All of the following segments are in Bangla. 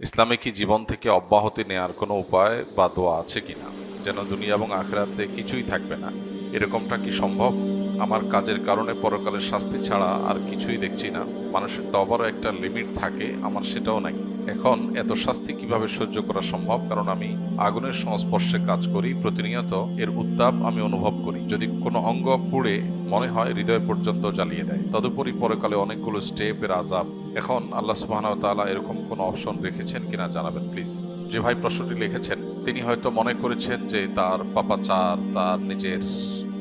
ইসলামে কি জীবন থেকে অব্যাহতি নেয়ার কোনো উপায় বা দোয়া আছে কিনা, যেন দুনিয়া এবং আখিরাতে কিছুই থাকবে না? এরকমটা কি সম্ভব? আমার কাজের কারণে পরকালের শাস্তি ছাড়া আর কিছুই দেখছি না। মানুষের তওবারও একটা লিমিট থাকে, আমার সেটাও নাই। এখন এত শাস্তি কিভাবে সহ্য করা সম্ভব? কারণ আমি আগুনের সংস্পর্শে কাজ করি, প্রতিনিয়ত এর উত্তাপ আমি অনুভব করি। যদি কোনো অঙ্গ পুড়ে মনে হয় হৃদয় পর্যন্ত জ্বালিয়ে দেয়। তদুপরি পরকালে অনেকগুলো স্টেপের আযাব। এখন আল্লাহ সুবহানাহু ওয়া তাআলা এরকম কোনো অপশন রেখেছেন কিনা জানাবেন প্লিজ। যে ভাই প্রশ্নটি লিখেছেন তিনি হয়তো মনে করেছেন যে তার পাপাচার, তার নিজের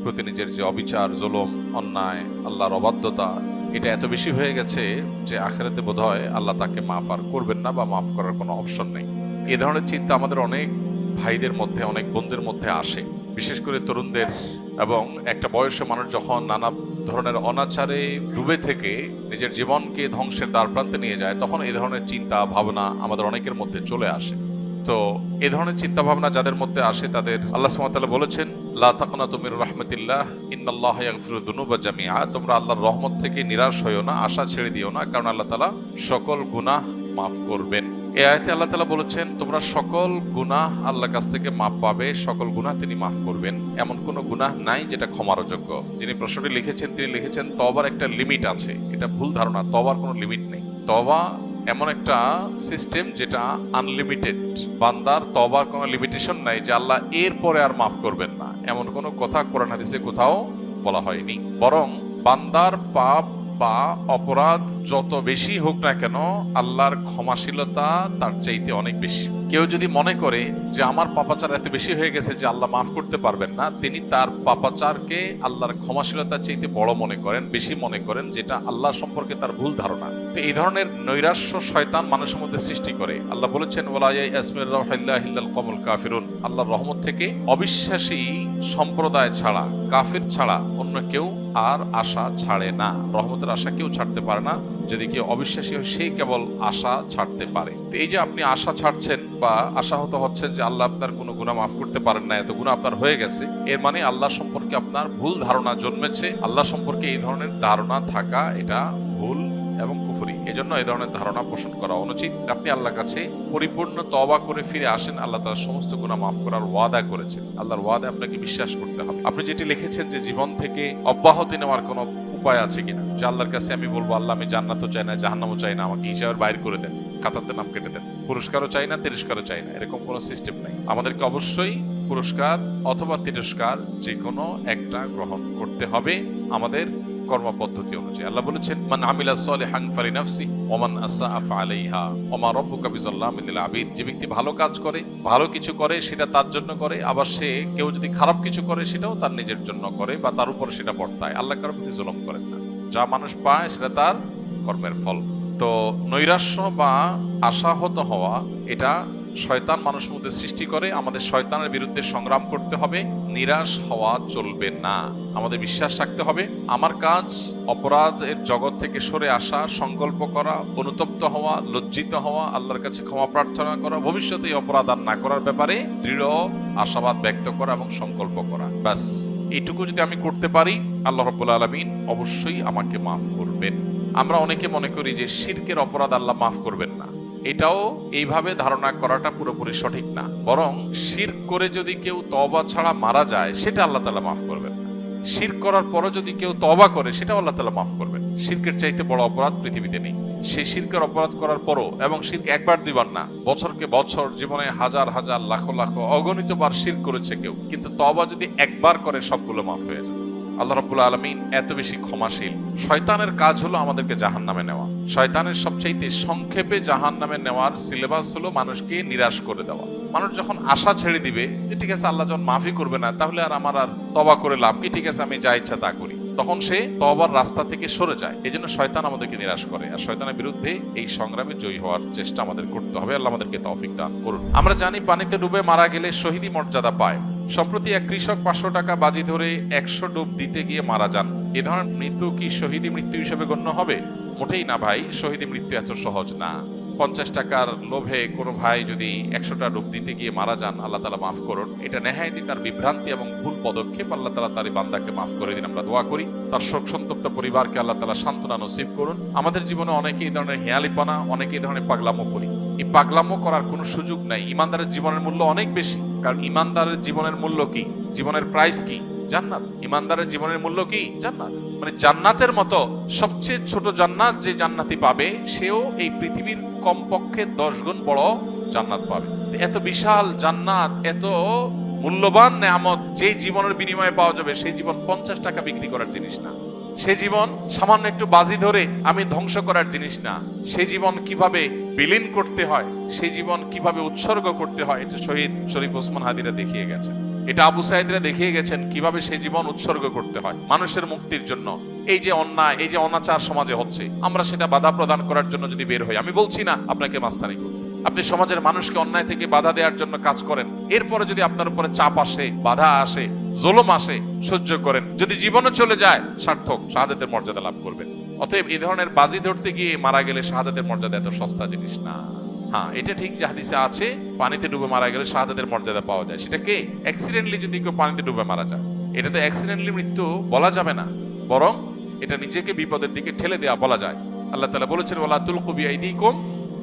প্রতি নিজের যে অবিচার, জুলুম, অন্যায়, আল্লাহর অবাধ্যতা, এটা এত বেশি হয়ে গেছে যে আখিরাতে বোধহয় আল্লাহ তাকে মাফ আর করবেন না বা মাফ করার কোনো অপশন নেই। এ ধরনের চিন্তা আমাদের অনেক ভাইদের মধ্যে, অনেক বোনদের মধ্যে আসে, বিশেষ করে তরুণদের। এবং একটা বয়সে মানুষ যখন নানা ধরনের অনাচারে ডুবে থেকে নিজের জীবনকে ধ্বংসের দ্বারপ্রান্তে নিয়ে যায়, তখন এই ধরনের চিন্তা ভাবনা আমাদের অনেকের মধ্যে চলে আসে। তো এই ধরনের চিন্তা ভাবনা যাদের মধ্যে আসে তাদের আল্লাহ সুবহানাহু ওয়া তাআলা বলেছেন, লা তাকনাতু মির রাহমাতিল্লাহ ইন্নাল্লাহা ইয়াগফিরু যুনুবা জামিআ। তোমরা আল্লাহর রহমত থেকে নিরাশ হইও না, আশা ছেড়ে দিও না, কারণ আল্লাহ তাআলা সকল গুনাহ মাফ করবেন। এই আয়াতে আল্লাহ তাআলা বলেছেন তোমরা সকল গুনাহ আল্লাহর কাছ থেকে মাফ পাবে, সকল গুনাহ তিনি মাফ করবেন। এমন কোনো গুনাহ নাই যেটা ক্ষমার অযোগ্য। যিনি প্রশ্নটি লিখেছেন তিনি লিখেছেন তওবার একটা লিমিট আছে। এটা ভুল ধারণা, তওবার কোনো লিমিট নেই। তওবা এমন একটা সিস্টেম যেটা আনলিমিটেড। বান্দার তওবার কোনো লিমিটেশন নাই যে আল্লাহ এর পরে আর মাফ করবেন না, এমন কোনো কথা কোরআন হাদিসে কোথাও বলা হয়নি। বরং বান্দার পাপ বা অপরাধ যত বেশি হোক না কেন, আল্লাহর ক্ষমাশীলতা তার চাইতে অনেক বেশি। কেউ যদি মনে করে যে আমার পাপাচার এত বেশি হয়ে গেছে যে আল্লাহ মাফ করতে পারবেন না, তিনি তার পাপাচারকে আল্লাহর ক্ষমাশীলতার চাইতে বড় মনে করেন, বেশি মনে করেন, যেটা আল্লাহ সম্পর্কে তার ভুল ধারণা। তো এই ধরনের নৈরাশ্য শয়তান মানুষের মধ্যে সৃষ্টি করে। আল্লাহ বলেছেন ওয়ালা ইয়াসমির রাহিল্লাহ ইল্লাল কওমুল কাফিরুন। আল্লাহর রহমত থেকে অবিশ্বাসী সম্প্রদায় ছাড়া, কাফির ছাড়া অন্য কেউ আর আশা ছাড়ে না। রহমতের আশা কেউ ছাড়তে পারে না। যদি কেউ অবিশ্বাসী হয় সেই কেবল আশা ছাড়তে পারে। তো এই যে আপনি আশা ছাড়ছেন বা আশাহত হচ্ছেন যে আল্লাহ আপনার কোনো গুনাহ মাফ করতে পারেন না, এত গুনাহ আপনার হয়ে গেছে, এর মানে আল্লাহ সম্পর্কে আপনার ভুল ধারণা জন্মেছে। আল্লাহ সম্পর্কে এই ধরনের ধারণা থাকা এটা ভুল এবং কুফরি। এজন্য এই ধরনের ধারণা পোষণ করা অনুচিত। আপনি আল্লাহর কাছে পরিপূর্ণ তওবা করে ফিরে আসেন, আল্লাহ তার সমস্ত গুনাহ মাফ করার ওয়াদা করেছেন। আল্লাহর ওয়াদা আপনাকে বিশ্বাস করতে হবে। আপনি যেটি লিখেছেন যে জীবন থেকে অব্যাহতি নেওয়ার কোনো উপায় আছে কিনা, যে আল্লাহর কাছে আমি বলবো আল্লাহ আমি জান্নাতও চাই না, জাহান্নামও চাই না, আমাকে হিসাবের বাইর করে দেন, খাতাতে নাম কেটে দেন, পুরস্কারও চাই না, তিরস্কারও চাই না, এরকম কোনো সিস্টেম নাই। আমাদেরকে অবশ্যই পুরস্কার অথবা তিরস্কার যে কোনো একটা গ্রহণ করতে হবে আমাদের কর্ম পদ্ধতি অনুযায়ী। আল্লাহ বলেছেন মান আমিলা সালিহান ফালিনাফসি ওয়া মান আসআ ফাআলাইহা ওয়া মা রাব্বুকা বিযাল্লামিল লিল আবিদ। যে ব্যক্তি ভালো কাজ করে, ভালো কিছু করে, সেটা তার জন্য করে। আবার সে কেউ যদি খারাপ কিছু করে সেটাও তার নিজের জন্য করে বা তার উপর সেটা বর্তায়। আল্লাহ কারোর প্রতি জুলুম করেন না। যা মানুষ পায় সেটা তার কর্মের ফল। তো নৈরাশ্য বা আশাহত হওয়া এটা শয়তান মানুষের মধ্যে সৃষ্টি করে। আমাদের শয়তানের বিরুদ্ধে সংগ্রাম করতে হবে। নিরাশ হওয়া চলবে না। আমাদের বিশ্বাস রাখতে হবে আমার কাজ অপরাধের জগৎ থেকে সরে আসা, সংকল্প করা, অনুতপ্ত হওয়া, লজ্জিত হওয়া, আল্লাহর কাছে ক্ষমা প্রার্থনা করা, ভবিষ্যতে এই অপরাধ আর না করার ব্যাপারে দৃঢ় আশাবাদ ব্যক্ত করা এবং সংকল্প করা। ব্যাস এইটুকু যদি আমি করতে পারি, আল্লাহ রাব্বুল আলামিন অবশ্যই আমাকে মাফ করবেন। আমরা অনেকে মনে করি যে শিরকের অপরাধ আল্লাহ মাফ করবেন না। এটাও এইভাবে ধারণা করাটা পুরোপুরি সঠিক না। বরং শিরক করে যদি কেউ তওবা ছাড়া মারা যায় সেটা আল্লাহ তাআলা মাফ করবেন না। শিরক করার পরও যদি কেউ তওবা করে সেটাও আল্লাহ তাআলা মাফ করবেন। শিরকের চাইতে বড় অপরাধ পৃথিবীতে নেই। সেই শিরকের অপরাধ করার পরও, এবং শিরক একবার দুইবার না, বছরকে বছর, জীবনে হাজার হাজার লাখ লাখ অগণিত বার শিরক করেছে কেউ, কিন্তু তওবা যদি একবার করে সবগুলো মাফ হয়ে যাবে। আল্লাহ রাব্বুল আলামিন এত বেশি ক্ষমাশীল। শয়তানের কাজ হলো আমাদেরকে জাহান্নামে নেওয়া। শয়তানের সবচাইতে সংক্ষেপে জাহান্নামে নেওয়ার সিলেবাস হলো মানুষকে নিরাশ করে দেওয়া। মানুষ যখন আশা ছেড়ে দিবে যে ঠিক আছে আল্লাহ যখন মাফই করবে না, তাহলে আর আমার আর তওবা করে লাভ কি, ঠিক আছে আমি যা ইচ্ছা তা করি, তখন সে তওবার রাস্তা থেকে সরে যায়। এজন্য শয়তান আমাদেরকে নিরাশ করে। আর শয়তানের বিরুদ্ধে এই সংগ্রামে জয়ী হওয়ার চেষ্টা আমাদের করতে হবে। আল্লাহ আমাদেরকে তৌফিক দান করুন। আমরা জানি পানিতে ডুবে মারা গেলে শহীদি মর্যাদা পায়। সম্প্রতি এক কৃষক 500 টাকা বাজি ধরে 100 ডুব দিতে গিয়ে মারা যান। এ ধরনের মৃত্যু কি শহীদি মৃত্যু হিসেবে গণ্য হবে? মোটেই না ভাই, শহীদি মৃত্যু এত সহজ না। 50 টাকার লোভে কোনো ভাই যদি 100টা ডুব দিতে গিয়ে মারা যান, আল্লাহ তাআলা মাফ করুন। এটা নেহায়েতই তার বিভ্রান্তি এবং ভুল পদক্ষেপ। আল্লাহ তাআলা তার বান্দাকে মাফ করে দিন। আমরা দোয়া করি তার শোক সন্তপ্ত পরিবারকে আল্লাহ তাআলা সান্ত্বনা নসিব করুন। আমাদের জীবনে অনেকে এই ধরনের হেয়ালিপনা, অনেকে এই ধরনের পাগলামো করি। এই পাগলামো করার কোনো সুযোগ নাই। ইমানদারের জীবনের মূল্য অনেক বেশি, কারণ ইমানদারের জীবনের মূল্য কি? জীবনের প্রাইস কি? জান্নাত। ইমানদারের জীবনের মূল্য কি? জান্নাত। মানে জান্নাতের মতো সবচেয়ে ছোট জান্নাত যে জান্নাতি পাবে, সেও এই পৃথিবীর কমপক্ষে 10 গুণ বড় জান্নাত পাবে। এত বিশাল জান্নাত, এত মূল্যবান নেয়ামত যে জীবনের বিনিময়ে পাওয়া যাবে, সেই জীবন 50 টাকা বিক্রি করার জিনিস না। সে জীবন সামান্য একটু বাজি ধরে আমি ধ্বংস করার জিনিস না। সে জীবন কিভাবে বিলীন করতে হয়, সেই জীবন কিভাবে উৎসর্গ করতে হয়, এটা শহীদ শরীফ ওসমান হাদিরা দেখিয়ে গেছেন। এটা আবু সাইদরা দেখিয়ে গেছেন কিভাবে সেই জীবন উৎসর্গ করতে হয় মানুষের মুক্তির জন্য। এই যে অন্যায়, এই যে অনাচার সমাজে হচ্ছে, আমরা সেটা বাধা প্রদান করার জন্য যদি বের হই, আমি বলছি না আপনাকে মাস্তানি করুন, আপনি সমাজের মানুষকে অন্যায় থেকে বাধা দেওয়ার জন্য কাজ করেন, এরপরে যদি আপনার উপরে চাপ আসে, বাধা আসে, জুলুম আসে, সহ্য করেন, যদি জীবনে চলে যায়, সার্থক, শাহাদাতের মর্যাদা লাভ করবেন। অতএব এই ধরনের বাজি ধরতে গিয়ে মারা গেলে শাহাদাতের মর্যাদা এত সস্তা জিনিস না। হ্যাঁ, এটা ঠিক যে হাদিসে আছে পানিতে ডুবে মারা গেলে শাহাদাতের মর্যাদা পাওয়া যায়। সেটা কে? অ্যাক্সিডেন্টলি যদি কেউ পানিতে ডুবে মারা যায়, এটা তো অ্যাক্সিডেন্টলি মৃত্যু বলা যাবে না, বরং এটা নিজেকে বিপদের দিকে ঠেলে দেওয়া বলা যায়। আল্লাহ তাআলা বলেছেন, ওয়ালা তুলকু বিআইদিকুম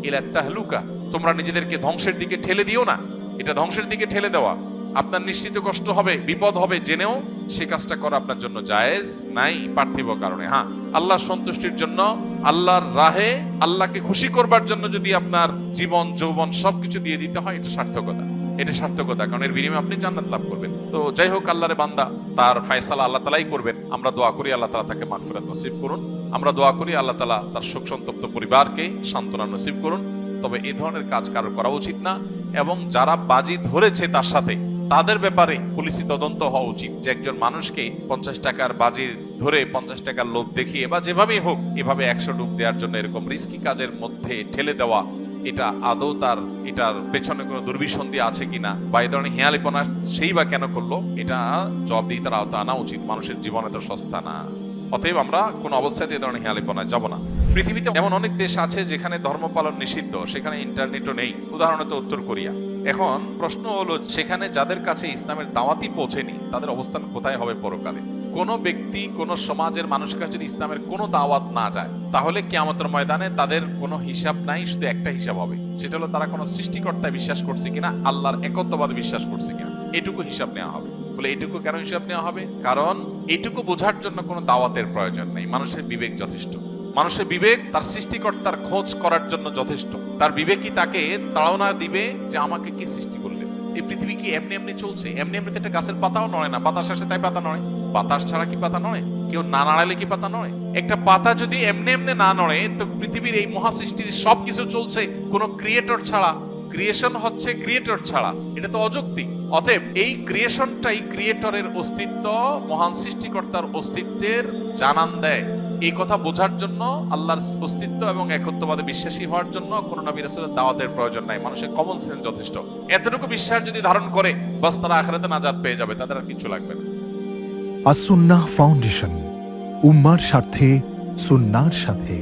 ইলা তাহলুকা, তোমরা নিজেদেরকে ধ্বংসের দিকে ঠেলে দিও না। এটা ধ্বংসের দিকে ঠেলে দেওয়া, আপনার নিশ্চিত কষ্ট হবে, বিপদ হবে, জেনেও সে কাজটা করা আপনার জন্য জায়েজ নাই পার্থিব কারণে। হ্যাঁ, আল্লাহর সন্তুষ্টির জন্য, আল্লাহর রাহে, আল্লাহকে খুশি করবার জন্য যদি আপনার জীবন যৌবন সবকিছু দিয়ে দিতে হয়, এটা সার্থকতা। এটা সার্থকতা, কারণ এর বিনিময়ে আপনি জান্নাত লাভ করবেন। তো যাই হোক, আল্লাহর বান্দা, তার ফয়সালা আল্লাহ তাআলাই করবেন। আমরা দোয়া করি আল্লাহ তাআলা তাকে মাগফিরাত নসিব করুন। আমরা দোয়া করি আল্লাহ তাআলা তার শোক সন্তপ্ত পরিবারকে সান্ত্বনা নসিব করুন। তবে এই ধরনের কাজ কারো করা উচিত না, এবং যারা বাজি ধরেছে তার সাথে, তাদের ব্যাপারে পুলিশি তদন্ত হওয়া উচিত। যে একজন মানুষকে 50 টাকার বাজি ধরে 50 টাকার লোভ দেখিয়ে বা যেভাবেই হোক এভাবে 100 ডুব দেওয়ার জন্য এরকম রিস্কি কাজের মধ্যে ঠেলে দেওয়া, এটা আদৌ তার এটার পেছনে কোনো দুর্বিসন্ধি আছে কিনা, বা এই ধরনের হেয়ালিপনা সেই বা কেন করলো, এটা জবাবদিহিতার আওতায় আনা উচিত। মানুষের জীবন এত সস্তা না। অতএব আমরা কোন অবস্থাতে এই ধরনের হেয়ালিপনায় যাব না। পৃথিবীতে এমন অনেক দেশ আছে যেখানে ধর্ম পালন নিষিদ্ধ, সেখানে ইন্টারনেটও নেই। উদাহরণত উত্তর কোরিয়া। এখন প্রশ্ন হলো, সেখানে যাদের কাছে ইসলামের দাওয়াতই পৌঁছেনি, তাদের অবস্থান কোথায় হবে পরকালে? কোন ব্যক্তি, কোন সমাজের মানুষের কাছে যদি ইসলামের কোনো দাওয়াত না যায়, তাহলে কিয়ামতের ময়দানে তাদের কোনো হিসাব নাই, শুধু একটা হিসাব হবে। সেটা হলো তারা কোনো সৃষ্টিকর্তায় বিশ্বাস করছে কিনা, আল্লাহর একত্ববাদে বিশ্বাস করছে কিনা, এটুকু হিসাব নেওয়া হবে। বলে এটুকু কেন হিসাব নেওয়া হবে? কারণ এটুকু বোঝার জন্য কোনো দাওয়াতের প্রয়োজন নেই। মানুষের বিবেক যথেষ্ট। মানুষের বিবেক তার সৃষ্টিকর্তার খোঁজ করার জন্য যথেষ্ট। তার বিবেকই তাকে তাড়না দিবে যে আমাকে কি সৃষ্টি করলেন। এই পৃথিবী কি এমনি এমনি চলছে? এমনি এমনিতে একটা গাছের পাতাও নড়ে না। বাতাস আসে তাই পাতা নড়ে। বাতাস ছাড়া কি পাতা নড়ে? কেউ না নাড়ালে কি পাতা নড়ে? একটা পাতা যদি এমনি এমনি না নড়ে, তো পৃথিবীর এই মহাসৃষ্টির সবকিছু চলছে কোনো ক্রিয়েটর ছাড়া। ক্রিয়েশন হচ্ছে ক্রিয়েটর ছাড়া, এটা তো অযৌক্তিক। অতএব এই ক্রিয়েশনটাই ক্রিয়েটরের অস্তিত্ব, মহান সৃষ্টিকর্তার অস্তিত্বের জানান দেয়। এই কথা বোঝার জন্য, আল্লাহর অস্তিত্ব এবং একত্ববাদে বিশ্বাসী হওয়ার জন্য কোন নবী রাসূলের দাওয়াতের প্রয়োজন নাই। মানুষের কমন সেন্স যথেষ্ট। এতটুকু বিশ্বাস যদি ধারণ করে, বাস তারা আখিরাতে নাজাত পেয়ে যাবে, তাদের আর কিছু লাগবে না। আস-সুন্নাহ ফাউন্ডেশন, উম্মার স্বার্থে সুন্নাহর সাথে।